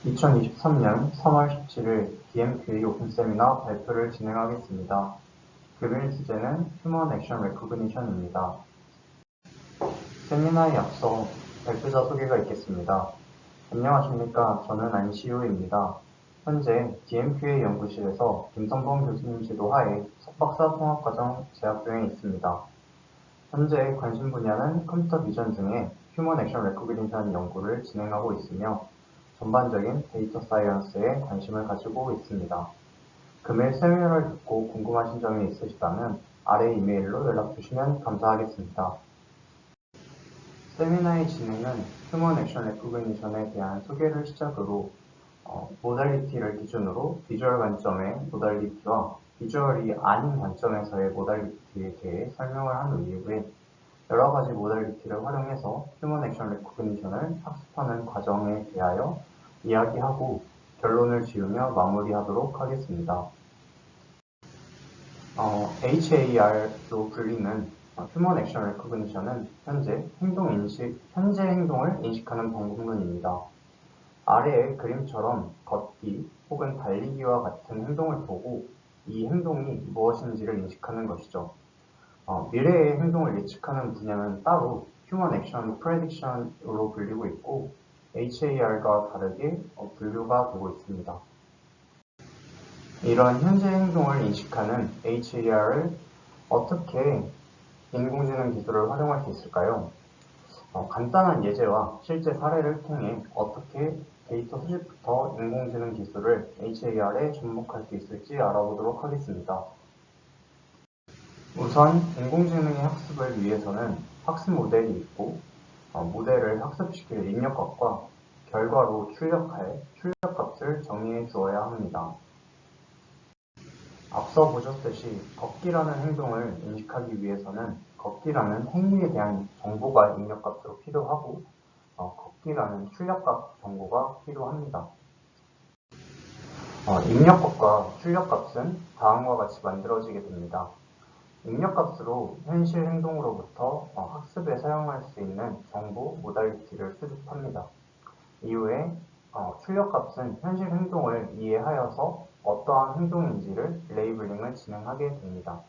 2023년 3월 17일 DMQA 오픈 세미나 발표를 진행하겠습니다. 금일 주제는 휴먼 액션 레코그니션입니다. 세미나에 앞서 발표자 소개가 있겠습니다. 안녕하십니까. 저는 안시우입니다. 현재 DMQA 연구실에서 김성범 교수님 지도하에 석박사 통합과정 재학 중에 있습니다. 현재 관심 분야는 컴퓨터 비전 중에 휴먼 액션 레코그니션 연구를 진행하고 있으며 전반적인 데이터 사이언스에 관심을 가지고 있습니다. 금일 세미나를 듣고 궁금하신 점이 있으시다면 아래 이메일로 연락 주시면 감사하겠습니다. 세미나의 진행은 휴먼 액션 레코그니션에 대한 소개를 시작으로 모달리티를 기준으로 비주얼 관점의 모달리티와 비주얼이 아닌 관점에서의 모달리티에 대해 설명을 한 이후에 여러 가지 모달리티를 활용해서 휴먼 액션 레코그니션을 학습하는 과정에 대하여 이야기하고 결론을 지으며 마무리하도록 하겠습니다. HAR로 불리는 휴먼 액션 레코그니션은 현재 행동을 인식하는 방법론입니다. 아래의 그림처럼 걷기 혹은 달리기와 같은 행동을 보고 이 행동이 무엇인지를 인식하는 것이죠. 미래의 행동을 예측하는 분야는 따로 휴먼 액션 프레딕션으로 불리고 있고 HAR과 다르게 분류가 되고 있습니다. 이런 현재 행동을 인식하는 HAR을 어떻게 인공지능 기술을 활용할 수 있을까요? 간단한 예제와 실제 사례를 통해 어떻게 데이터 수집부터 인공지능 기술을 HAR에 접목할 수 있을지 알아보도록 하겠습니다. 우선 인공지능의 학습을 위해서는 학습 모델이 있고 모델을 학습시킬 입력값과 결과로 출력할 출력값을 정의해 주어야 합니다. 앞서 보셨듯이 걷기라는 행동을 인식하기 위해서는 걷기라는 행위에 대한 정보가 입력값으로 필요하고 걷기라는 출력값 정보가 필요합니다. 입력값과 출력값은 다음과 같이 만들어지게 됩니다. 입력값으로 현실 행동으로부터 학습에 사용할 수 있는 정보 모달리티를 수집합니다. 이후에 출력값은 현실 행동을 이해하여서 어떠한 행동인지를 레이블링을 진행하게 됩니다.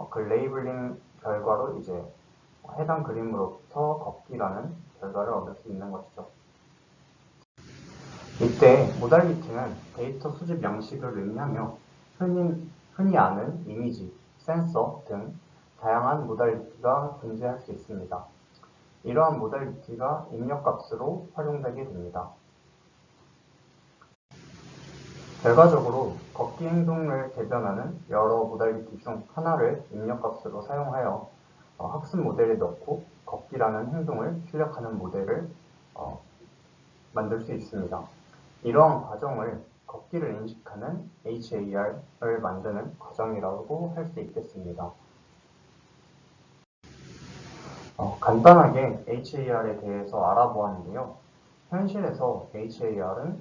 그 레이블링 결과로 이제 해당 그림으로부터 걷기라는 결과를 얻을 수 있는 것이죠. 이때 모달리티는 데이터 수집 양식을 의미하며 흔히 아는 이미지, 센서 등 다양한 모달리티가 존재할 수 있습니다. 이러한 모달리티가 입력값으로 활용되게 됩니다. 결과적으로 걷기 행동을 대변하는 여러 모달리티 중 하나를 입력값으로 사용하여 학습 모델에 넣고 걷기라는 행동을 출력하는 모델을 만들 수 있습니다. 이러한 과정을 걷기를 인식하는 HAR을 만드는 과정이라고 할 수 있겠습니다. 간단하게 HAR에 대해서 알아보았는데요. 현실에서 HAR은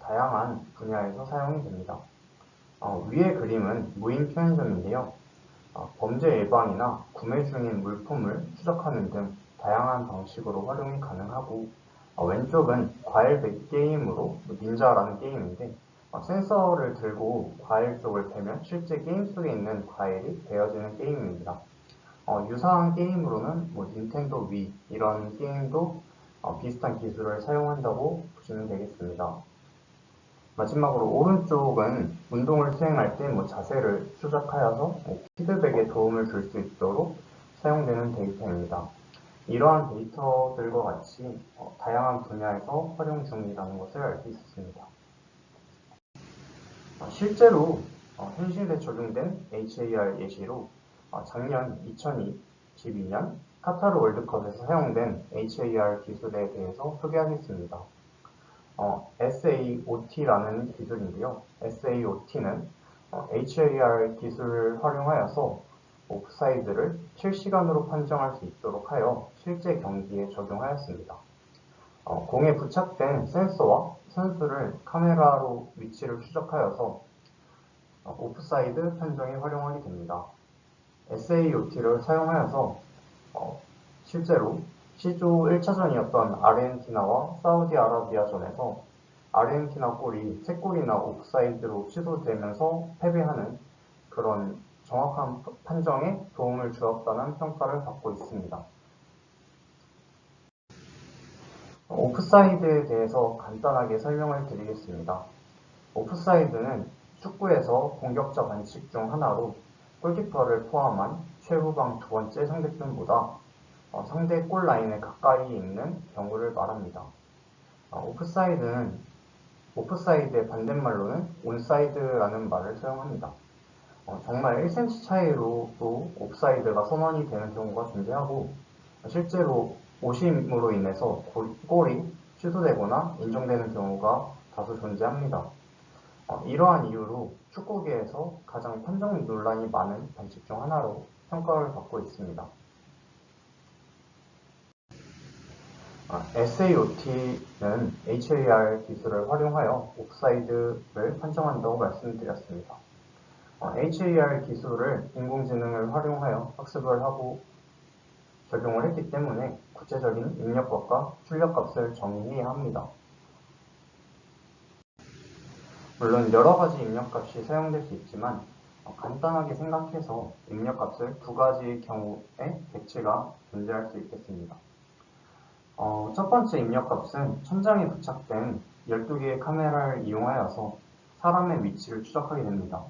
다양한 분야에서 사용이 됩니다. 위의 그림은 무인 편의점인데요. 범죄 예방이나 구매 중인 물품을 추적하는 등 다양한 방식으로 활용이 가능하고 왼쪽은 과일 배기 게임으로 닌자라는 게임인데 센서를 들고 과일 쪽을 베면 실제 게임 속에 있는 과일이 베어지는 게임입니다. 유사한 게임으로는 닌텐도 위 이런 게임도 비슷한 기술을 사용한다고 보시면 되겠습니다. 마지막으로 오른쪽은 운동을 수행할 때 자세를 추적하여서 피드백에 도움을 줄 수 있도록 사용되는 데이터입니다. 이러한 데이터들과 같이 다양한 분야에서 활용 중이라는 것을 알 수 있었습니다. 실제로 현실에 적용된 HAR 예시로 작년 2022년 카타르 월드컵에서 사용된 HAR 기술에 대해서 소개하겠습니다. SAOT라는 기술인데요. SAOT는 HAR 기술을 활용하여서 오프사이드를 실시간으로 판정할 수 있도록 하여 실제 경기에 적용하였습니다. 공에 부착된 센서와 선수를 카메라로 위치를 추적하여서 오프사이드 판정에 활용하게 됩니다. SAOT를 사용하여서 실제로 C조 1차전이었던 아르헨티나와 사우디아라비아전에서 아르헨티나 골이 3골이나 옵사이드로 취소되면서 패배하는 그런 정확한 판정에 도움을 주었다는 평가를 받고 있습니다. 오프사이드에 대해서 간단하게 설명을 드리겠습니다. 오프사이드는 축구에서 공격자 반칙 중 하나로 골키퍼를 포함한 최후방 두 번째 상대편보다 상대 골라인에 가까이 있는 경우를 말합니다. 오프사이드의 반대말로는 온사이드라는 말을 사용합니다. 정말 1cm 차이로도 옵사이드가 선언이 되는 경우가 존재하고 실제로 오심으로 인해서 골이 취소되거나 인정되는 경우가 다수 존재합니다. 이러한 이유로 축구계에서 가장 판정 논란이 많은 반칙 중 하나로 평가를 받고 있습니다. SAOT는 HAR 기술을 활용하여 옵사이드를 판정한다고 말씀드렸습니다. HAR 기술을 인공지능을 활용하여 학습을 하고 적용을 했기 때문에 구체적인 입력값과 출력값을 정의해야 합니다. 물론 여러가지 입력값이 사용될 수 있지만 간단하게 생각해서 입력값을 두 가지의 경우에 배치가 존재할 수 있겠습니다. 첫 번째 입력값은 천장에 부착된 12개의 카메라를 이용하여서 사람의 위치를 추적하게 됩니다.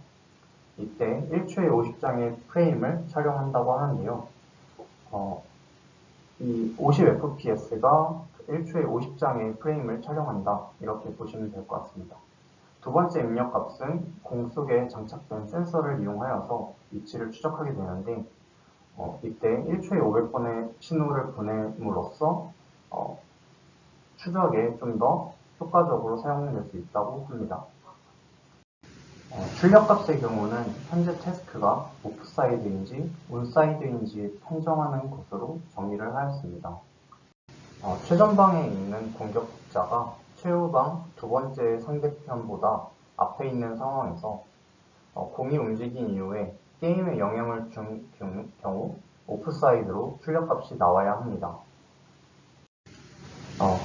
이때 1초에 50장의 프레임을 촬영한다고 하는데요. 이 50fps가 1초에 50장의 프레임을 촬영한다, 이렇게 보시면 될 것 같습니다. 두 번째 입력값은 공 속에 장착된 센서를 이용하여서 위치를 추적하게 되는데 이때 1초에 500번의 신호를 보냄으로써 추적에 좀 더 효과적으로 사용될 수 있다고 합니다. 출력값의 경우는 현재 태스크가 오프사이드인지 온사이드인지 판정하는 것으로 정의를 하였습니다. 최전방에 있는 공격자가 최후방 두 번째 상대편보다 앞에 있는 상황에서 공이 움직인 이후에 게임에 영향을 준 경우 오프사이드로 출력값이 나와야 합니다.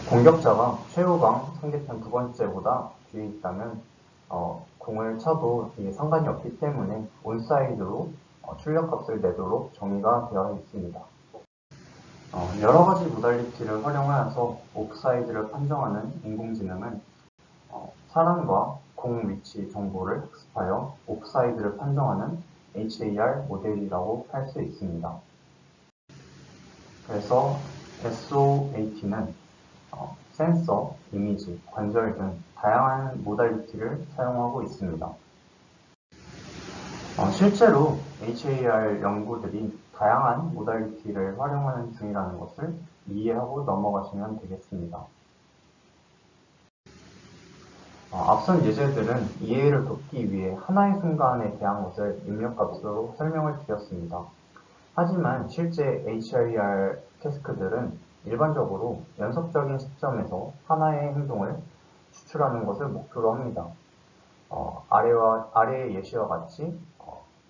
공격자가 최후방 상대편 두 번째보다 뒤에 있다면 공을 쳐도 상관이 없기 때문에 온사이드로 출력값을 내도록 정의가 되어 있습니다. 여러가지 모달리티를 활용하여서 옵사이드를 판정하는 인공지능은 사람과 공 위치 정보를 학습하여 옵사이드를 판정하는 HAR 모델이라고 할 수 있습니다. 그래서 SOAT는 센서, 이미지, 관절 등 다양한 모달리티를 사용하고 있습니다. 실제로 HAR 연구들이 다양한 모달리티를 활용하는 중이라는 것을 이해하고 넘어가시면 되겠습니다. 앞선 예제들은 이해를 돕기 위해 하나의 순간에 대한 것을 입력값으로 설명을 드렸습니다. 하지만 실제 HAR 태스크들은 일반적으로 연속적인 시점에서 하나의 행동을 추출하는 것을 목표로 합니다. 아래의 예시와 같이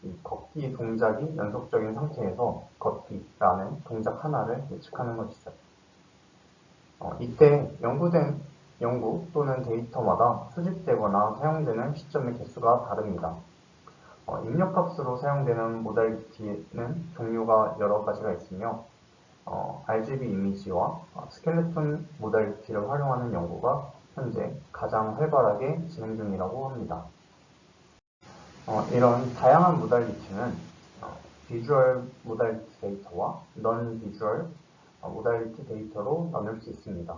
이 걷기 동작이 연속적인 상태에서 걷기라는 동작 하나를 예측하는 것이죠. 이때 연구 또는 데이터마다 수집되거나 사용되는 시점의 개수가 다릅니다. 입력값으로 사용되는 모달리티는 종류가 여러 가지가 있으며 RGB 이미지와 스켈레톤 모달리티를 활용하는 연구가 현재 가장 활발하게 진행 중이라고 합니다. 이런 다양한 모달리티는 비주얼 모달리티 데이터와 넌 비주얼 모달리티 데이터로 나눌 수 있습니다.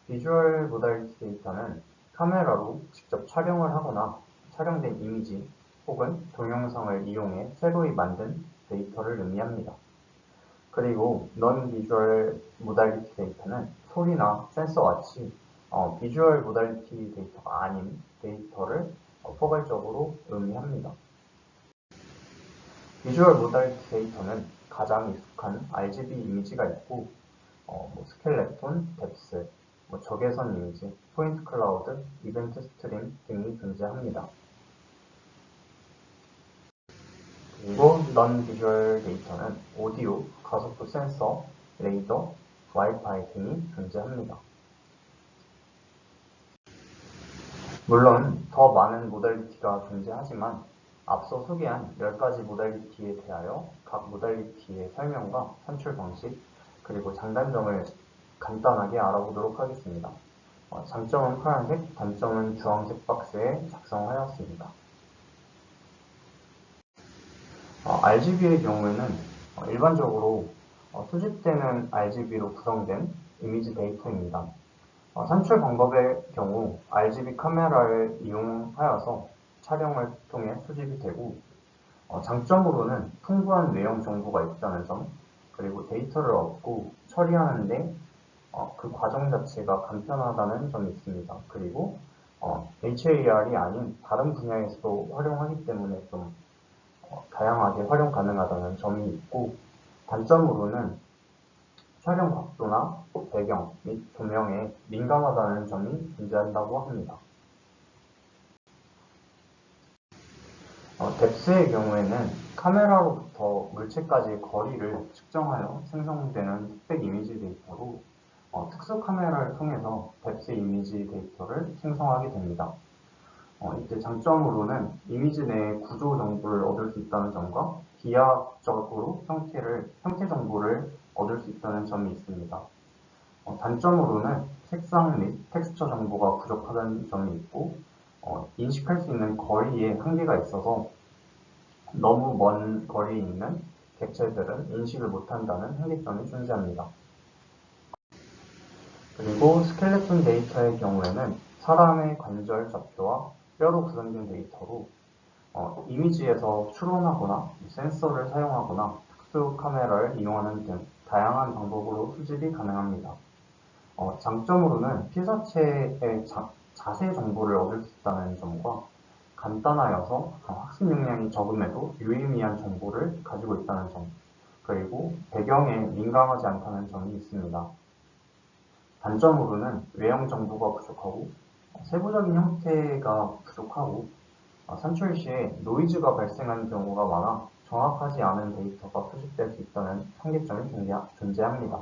비주얼 모달리티 데이터는 카메라로 직접 촬영을 하거나 촬영된 이미지 혹은 동영상을 이용해 새로이 만든 데이터를 의미합니다. 그리고 넌 비주얼 모달리티 데이터는 소리나 센서와 같이 비주얼 모달리티 데이터가 아닌 데이터를 포괄적으로 의미합니다. 비주얼 모달리티 데이터는 가장 익숙한 RGB 이미지가 있고 스켈레톤, 뎁스, 적외선 이미지, 포인트 클라우드, 이벤트 스트림 등이 존재합니다. 그리고 넌 비주얼 데이터는 오디오, 가속도 센서, 레이더, 와이파이 등이 존재합니다. 물론 더 많은 모달리티가 존재하지만 앞서 소개한 10가지 모달리티에 대하여 각 모달리티의 설명과 산출 방식, 그리고 장단점을 간단하게 알아보도록 하겠습니다. 장점은 파란색, 단점은 주황색 박스에 작성하였습니다. RGB의 경우에는 일반적으로 수집되는 RGB로 구성된 이미지 데이터입니다. 산출 방법의 경우 RGB 카메라를 이용하여서 촬영을 통해 수집이 되고, 장점으로는 풍부한 내용 정보가 있다는 점, 그리고 데이터를 얻고 처리하는데 그 과정 자체가 간편하다는 점이 있습니다. 그리고 HAR이 아닌 다른 분야에서도 활용하기 때문에 좀 다양하게 활용 가능하다는 점이 있고, 단점으로는 촬영 각도나 배경 및 조명에 민감하다는 점이 존재한다고 합니다. 뎁스의 경우에는 카메라로부터 물체까지의 거리를 측정하여 생성되는 흑백 이미지 데이터로 특수 카메라를 통해서 뎁스 이미지 데이터를 생성하게 됩니다. 이때 장점으로는 이미지 내의 구조 정보를 얻을 수 있다는 점과 비하학적으로 형태 정보를 얻을 수 있다는 점이 있습니다. 단점으로는 색상 및 텍스처 정보가 부족하다는 점이 있고, 인식할 수 있는 거리에 한계가 있어서 너무 먼 거리에 있는 객체들은 인식을 못한다는 한계점이 존재합니다. 그리고 스켈레톤 데이터의 경우에는 사람의 관절 좌표와 뼈로 구성된 데이터로 이미지에서 추론하거나 센서를 사용하거나 특수 카메라를 이용하는 등 다양한 방법으로 수집이 가능합니다. 장점으로는 피사체의 자세 정보를 얻을 수 있다는 점과 간단하여서 학습 용량이 적음에도 유의미한 정보를 가지고 있다는 점, 그리고 배경에 민감하지 않다는 점이 있습니다. 단점으로는 외형 정보가 부족하고 세부적인 형태가 부족하고 산출 시에 노이즈가 발생하는 경우가 많아 정확하지 않은 데이터가 수집될 수 있다는 한계점이 존재합니다.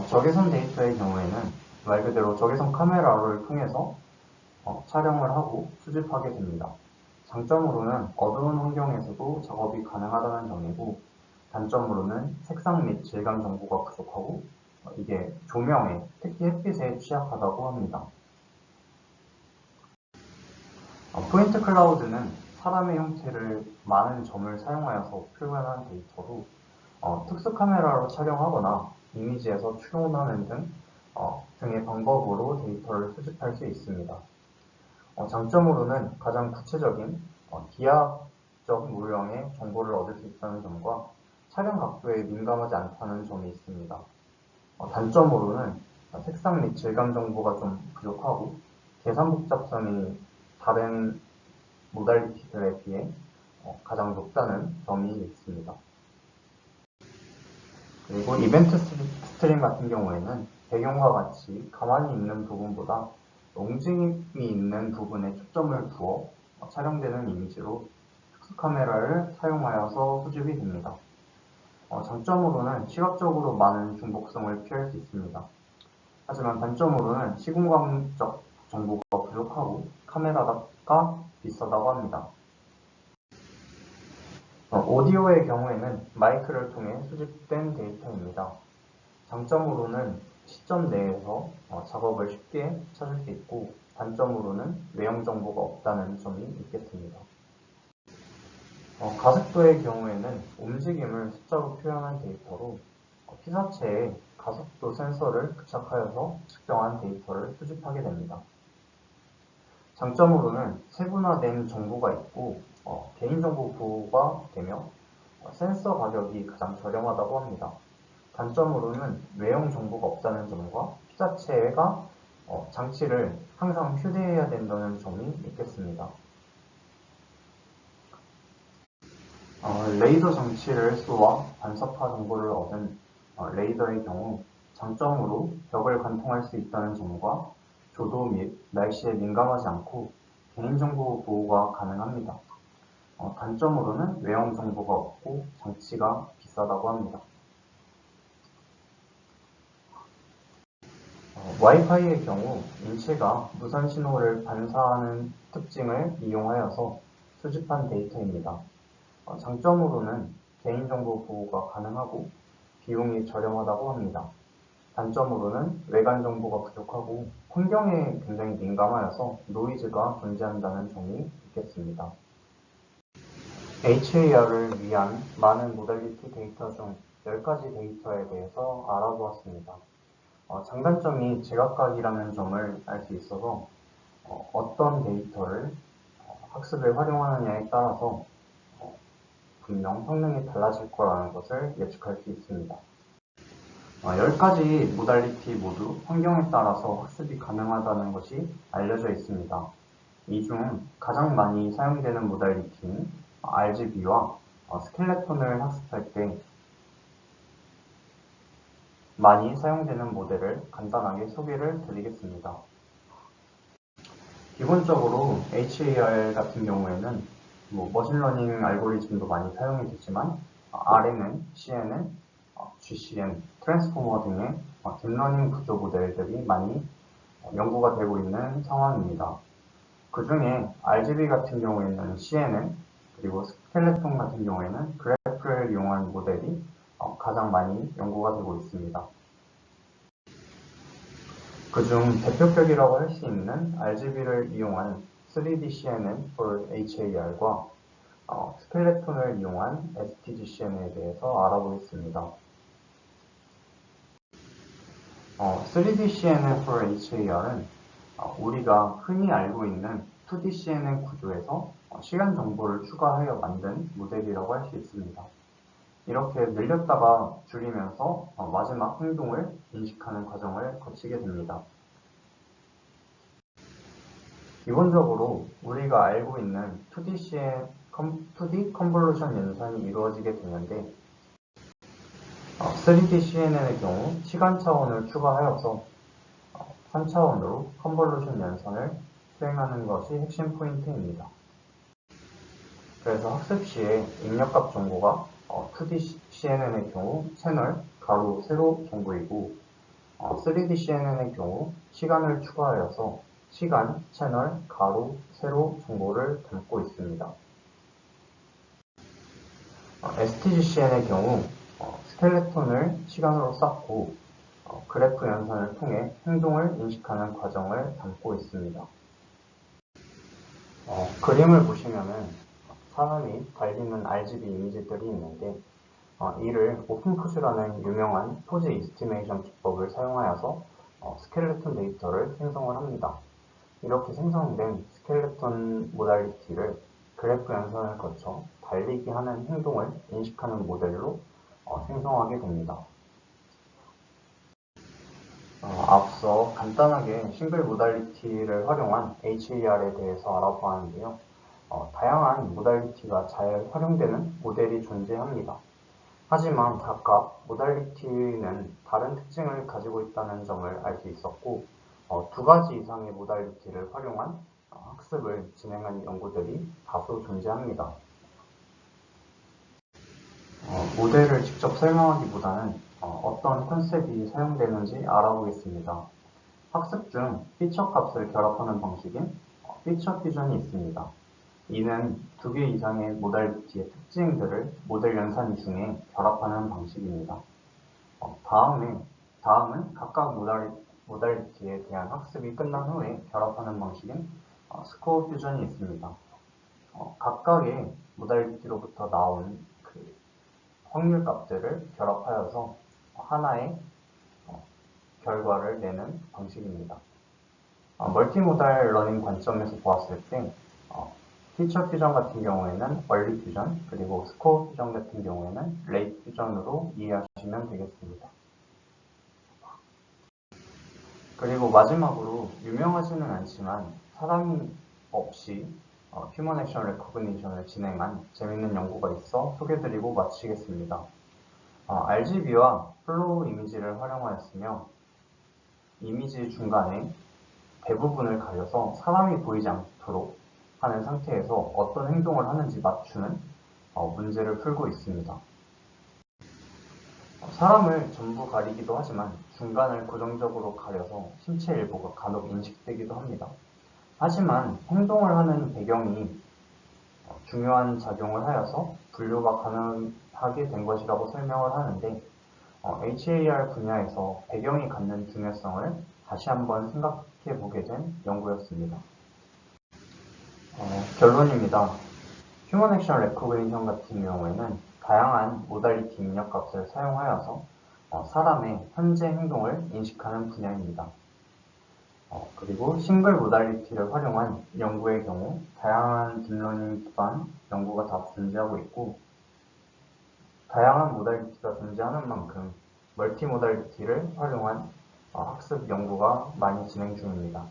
적외선 데이터의 경우에는 말 그대로 적외선 카메라를 통해서 촬영을 하고 수집하게 됩니다. 장점으로는 어두운 환경에서도 작업이 가능하다는 점이고, 단점으로는 색상 및 질감 정보가 부족하고 이게 조명에, 특히 햇빛에 취약하다고 합니다. 포인트 클라우드는 사람의 형태를 많은 점을 사용하여서 표현한 데이터로 특수 카메라로 촬영하거나 이미지에서 추론하는 등의 방법으로 데이터를 수집할 수 있습니다. 장점으로는 가장 구체적인 기하학적 모형의 정보를 얻을 수 있다는 점과 촬영 각도에 민감하지 않다는 점이 있습니다. 단점으로는 색상 및 질감 정보가 좀 부족하고 계산 복잡성이 다른 모달리티들에 비해 가장 높다는 점이 있습니다. 그리고 이벤트 스트림 같은 경우에는 배경과 같이 가만히 있는 부분보다 움직임이 있는 부분에 초점을 두어 촬영되는 이미지로 특수 카메라를 사용하여서 수집이 됩니다. 장점으로는 시각적으로 많은 중복성을 피할 수 있습니다. 하지만 단점으로는 시공간적 정보가 부족하고 카메라가 비싸다고 합니다. 오디오의 경우에는 마이크를 통해 수집된 데이터입니다. 장점으로는 시점 내에서 작업을 쉽게 찾을 수 있고, 단점으로는 외형 정보가 없다는 점이 있겠습니다. 가속도의 경우에는 움직임을 숫자로 표현한 데이터로 피사체에 가속도 센서를 부착하여서 측정한 데이터를 수집하게 됩니다. 장점으로는 세분화된 정보가 있고 개인정보 보호가 되며 센서 가격이 가장 저렴하다고 합니다. 단점으로는 외형 정보가 없다는 점과 피사체가 장치를 항상 휴대해야 된다는 점이 있겠습니다. 레이더 장치를 쏘아 반사파 정보를 얻은 레이더의 경우 장점으로 벽을 관통할 수 있다는 점과 조도 및 날씨에 민감하지 않고 개인정보 보호가 가능합니다. 단점으로는 외형 정보가 없고 장치가 비싸다고 합니다. 와이파이의 경우 인체가 무선 신호를 반사하는 특징을 이용하여서 수집한 데이터입니다. 장점으로는 개인정보 보호가 가능하고 비용이 저렴하다고 합니다. 단점으로는 외관 정보가 부족하고 환경에 굉장히 민감하여서 노이즈가 존재한다는 점이 있겠습니다. HAR을 위한 많은 모달리티 데이터 중 10가지 데이터에 대해서 알아보았습니다. 장단점이 제각각이라는 점을 알 수 있어서 어떤 데이터를 학습에 활용하느냐에 따라서 분명 성능이 달라질 거라는 것을 예측할 수 있습니다. 10가지 모달리티 모두 환경에 따라서 학습이 가능하다는 것이 알려져 있습니다. 이 중 가장 많이 사용되는 모달리티는 RGB와 스켈레톤을 학습할 때 많이 사용되는 모델을 간단하게 소개를 드리겠습니다. 기본적으로 HAR 같은 경우에는 머신러닝 알고리즘도 많이 사용이 되지만 R에는 CNN, GCN, 트랜스포머 등의 딥러닝 구조 모델들이 많이 연구가 되고 있는 상황입니다. 그 중에 RGB 같은 경우에는 CNN, 그리고 스켈레톤 같은 경우에는 그래프를 이용한 모델이 가장 많이 연구가 되고 있습니다. 그중 대표격이라고 할 수 있는 RGB를 이용한 3D CNN for HAR과 스켈레톤을 이용한 STGCN에 대해서 알아보겠습니다. 3D CNN for HAR은 우리가 흔히 알고 있는 2D CNN 구조에서 시간 정보를 추가하여 만든 모델이라고 할 수 있습니다. 이렇게 늘렸다가 줄이면서 마지막 행동을 인식하는 과정을 거치게 됩니다. 기본적으로 우리가 알고 있는 2D 컨볼루션 연산이 이루어지게 되는데 3D CNN의 경우 시간 차원을 추가하여서 3차원으로 컨볼루션 연산을 수행하는 것이 핵심 포인트입니다. 그래서 학습 시에 입력값 정보가 2D CNN의 경우 채널, 가로, 세로 정보이고 3D CNN의 경우 시간을 추가하여서 시간, 채널, 가로, 세로 정보를 담고 있습니다. STGCN의 경우 스켈레톤을 시간으로 쌓고 그래프 연산을 통해 행동을 인식하는 과정을 담고 있습니다. 그림을 보시면은 사람이 달리는 RGB 이미지들이 있는데 이를 오픈푸즈라는 유명한 포즈 이스티메이션 기법을 사용하여서 스켈레톤 데이터를 생성을 합니다. 이렇게 생성된 스켈레톤 모달리티를 그래프 연산을 거쳐 달리기 하는 행동을 인식하는 모델로 생성하게 됩니다. 앞서 간단하게 싱글 모달리티를 활용한 HAR에 대해서 알아보았는데요. 다양한 모달리티가 잘 활용되는 모델이 존재합니다. 하지만 각각 모달리티는 다른 특징을 가지고 있다는 점을 알 수 있었고 2가지 이상의 모달리티를 활용한 학습을 진행한 연구들이 다수 존재합니다. 모델을 직접 설명하기보다는 어떤 컨셉이 사용되는지 알아보겠습니다. 학습 중 피처 값을 결합하는 방식인 피처 퓨전이 있습니다. 이는 2개 이상의 모달리티의 특징들을 모델 연산 중에 결합하는 방식입니다. 다음은 각각 모달리티에 대한 학습이 끝난 후에 결합하는 방식인 스코어 퓨전이 있습니다. 각각의 모달리티로부터 나온 확률 값들을 결합하여서 하나의 결과를 내는 방식입니다. 멀티모달 러닝 관점에서 보았을 때 피처 퓨전 같은 경우에는 얼리 퓨전, 그리고 스코어 퓨전 같은 경우에는 레이트 퓨전으로 이해하시면 되겠습니다. 그리고 마지막으로 유명하지는 않지만 사람이 없이 휴먼 액션 레코그니션을 진행한 재밌는 연구가 있어 소개드리고 마치겠습니다. RGB와 플로우 이미지를 활용하였으며 이미지 중간에 대부분을 가려서 사람이 보이지 않도록 하는 상태에서 어떤 행동을 하는지 맞추는 문제를 풀고 있습니다. 사람을 전부 가리기도 하지만 중간을 고정적으로 가려서 신체 일부가 간혹 인식되기도 합니다. 하지만 행동을 하는 배경이 중요한 작용을 하여서 분류가 가능하게 된 것이라고 설명을 하는데 HAR 분야에서 배경이 갖는 중요성을 다시 한번 생각해 보게 된 연구였습니다. 결론입니다. 휴먼 액션 레코그니션 같은 경우에는 다양한 모달리티 입력값을 사용하여서 사람의 현재 행동을 인식하는 분야입니다. 그리고 싱글 모달리티를 활용한 연구의 경우 다양한 딥러닝 기반 연구가 다 존재하고 있고, 다양한 모달리티가 존재하는 만큼 멀티 모달리티를 활용한 학습 연구가 많이 진행 중입니다.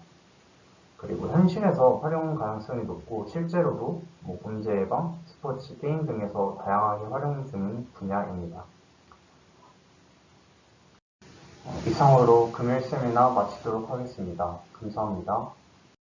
그리고 현실에서 활용 가능성이 높고 실제로도 범죄 예방, 스포츠, 게임 등에서 다양하게 활용 중인 분야입니다. 이상으로 금일 세미나 마치도록 하겠습니다. 감사합니다.